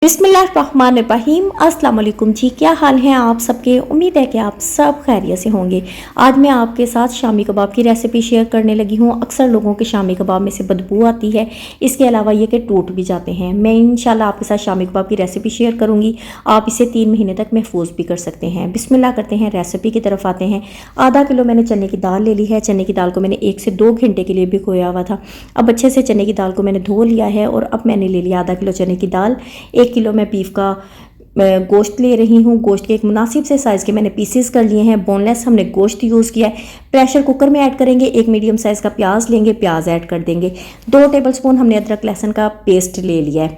बिस्मिल्लाहिर्रहमानिर्रहीम। अस्सलाम वालेकुम जी, क्या हाल हैं आप सबके। उम्मीद है कि आप सब खैरियत से होंगे। आज मैं आपके साथ शामी कबाब की रेसिपी शेयर करने लगी हूँ। अक्सर लोगों के शामी कबाब में से बदबू आती है, इसके अलावा ये कि टूट भी जाते हैं। मैं इंशाल्लाह आपके साथ शामी कबाब की रेसिपी शेयर करूँगी। आप इसे 3 महीने तक महफूज भी कर सकते हैं। बिस्मिल्लाह करते हैं, रेसिपी की तरफ आते हैं। आधा किलो मैंने चने की दाल ले ली है। चने की दाल को मैंने 1 से 2 घंटे के लिए भिगोया हुआ था। अब अच्छे से चने की दाल को मैंने धो लिया है और अब मैंने ले लिया आधा किलो चने की दाल। 1 किलो मैं बीफ का गोश्त ले रही हूँ। गोश्त के एक मुनासिब से साइज़ के मैंने पीसेस कर लिए हैं। बोनलेस हमने गोश्त यूज़ किया है। प्रेशर कुकर में ऐड करेंगे। 1 मीडियम साइज़ का प्याज लेंगे, प्याज ऐड कर देंगे। 2 टेबलस्पून हमने अदरक लहसुन का पेस्ट ले लिया है।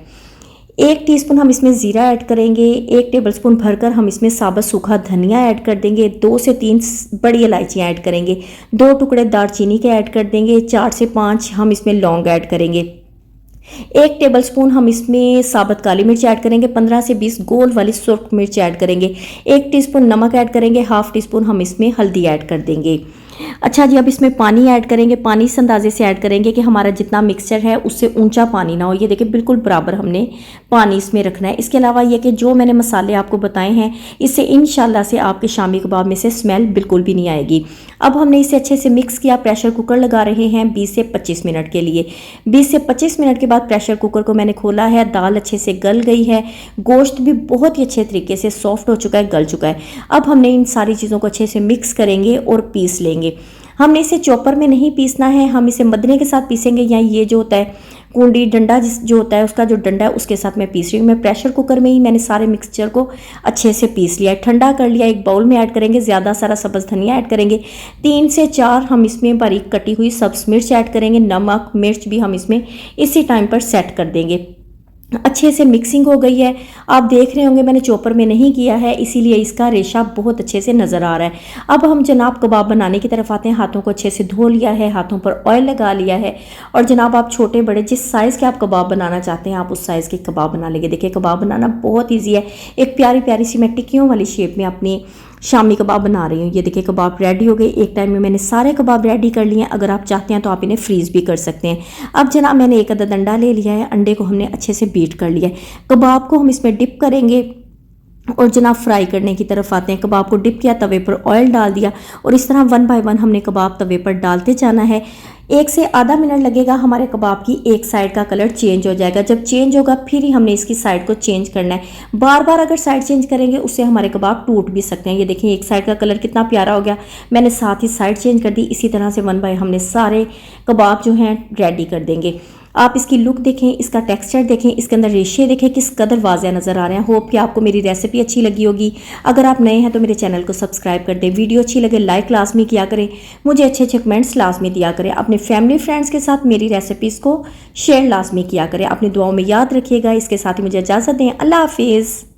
1 टीस्पून हम इसमें ज़ीरा ऐड करेंगे। 1 टेबलस्पून भरकर हम इसमें साबुत सूखा धनिया ऐड कर देंगे। 2 से 3 बड़ी इलायचियाँ ऐड करेंगे। 2 टुकड़े दालचीनी के ऐड कर देंगे। 4 से 5 हम इसमें लौंग ऐड करेंगे। 1 टेबलस्पून हम इसमें साबुत काली मिर्च ऐड करेंगे। 15 से 20 गोल वाली सुर्ख मिर्च ऐड करेंगे। 1 टीस्पून नमक ऐड करेंगे। हाफ टी स्पून हम इसमें हल्दी ऐड कर देंगे। अच्छा जी, अब इसमें पानी ऐड करेंगे। पानी इस अंदाजे से ऐड करेंगे कि हमारा जितना मिक्सचर है उससे ऊंचा पानी ना हो। ये देखिए बिल्कुल बराबर हमने पानी इसमें रखना है। इसके अलावा ये कि जो मैंने मसाले आपको बताए हैं, इससे इंशाल्लाह से आपके शामी कबाब में से स्मेल बिल्कुल भी नहीं आएगी। अब हमने इसे अच्छे से मिक्स किया। प्रेशर कुकर लगा रहे हैं 20 से 25 मिनट के लिए। 20 से 25 मिनट के बाद प्रेशर कुकर को मैंने खोला है। दाल अच्छे से गल गई है। गोश्त भी बहुत ही अच्छे तरीके से सॉफ्ट हो चुका है, गल चुका है। अब हमने इन सारी चीज़ों को अच्छे से मिक्स करेंगे और पीस लेंगे। हमने इसे चॉपर में नहीं पीसना है, हम इसे मदने के साथ पीसेंगे, या ये जो होता है कुंडी डंडा जो होता है उसका जो डंडा है उसके साथ मैं पीस रही हूँ। मैं प्रेशर कुकर में ही मैंने सारे मिक्सचर को अच्छे से पीस लिया है। ठंडा कर लिया। एक बाउल में ऐड करेंगे। ज़्यादा सारा सब्ज़ धनिया ऐड करेंगे। 3 से 4 हम इसमें बारीक कटी हुई सब्ज़ मिर्च ऐड करेंगे। नमक मिर्च भी हम इसमें इसी टाइम पर सेट कर देंगे। अच्छे से मिक्सिंग हो गई है। आप देख रहे होंगे मैंने चॉपर में नहीं किया है, इसीलिए इसका रेशा बहुत अच्छे से नज़र आ रहा है। अब हम जनाब कबाब बनाने की तरफ आते हैं। हाथों को अच्छे से धो लिया है, हाथों पर ऑयल लगा लिया है और जनाब आप छोटे बड़े जिस साइज़ के आप कबाब बनाना चाहते हैं आप उस साइज़ के कबाब बना लेंगे। देखिए कबाब बनाना बहुत ईजी है। एक प्यारी प्यारी सी मैं टिक्कियों वाली शेप में अपनी शामी कबाब बना रही हूँ। ये देखिए कबाब रेडी हो गए। एक टाइम में मैंने सारे कबाब रेडी कर लिए हैं। अगर आप चाहते हैं तो आप इन्हें फ्रीज़ भी कर सकते हैं। अब जनाब मैंने एक अदद अंडा ले लिया है। अंडे को हमने अच्छे से बीट कर लिया है। कबाब को हम इसमें डिप करेंगे और जनाब फ्राई करने की तरफ आते हैं। कबाब को डिप किया, तवे पर ऑयल डाल दिया और इस तरह 1 बाय 1 हमने कबाब तवे पर डालते जाना है। 1 से आधा मिनट लगेगा। हमारे कबाब की एक साइड का कलर चेंज हो जाएगा। जब चेंज होगा फिर ही हमने इसकी साइड को चेंज करना है। बार बार अगर साइड चेंज करेंगे उससे हमारे कबाब टूट भी सकते हैं। ये देखिए एक साइड का कलर कितना प्यारा हो गया। मैंने साथ ही साइड चेंज कर दी। इसी तरह से 1 बाय हमने सारे कबाब जो हैं रेडी कर देंगे। आप इसकी लुक देखें, इसका टेक्सचर देखें, इसके अंदर रेशे देखें किस कदर वाज़ेह नज़र आ रहे हैं। होप कि आपको मेरी रेसिपी अच्छी लगी होगी। अगर आप नए हैं तो मेरे चैनल को सब्सक्राइब कर दें। वीडियो अच्छी लगे लाइक लाजमी किया करें। मुझे अच्छे अच्छे कमेंट्स लाजमी दिया करें। अपने फैमिली फ्रेंड्स के साथ मेरी रेसिपीज़ को शेयर लाजमी किया करें। अपनी दुआओं में याद रखिएगा। इसके साथ ही मुझे इजाज़त दें। अल्लाह हाफिज़।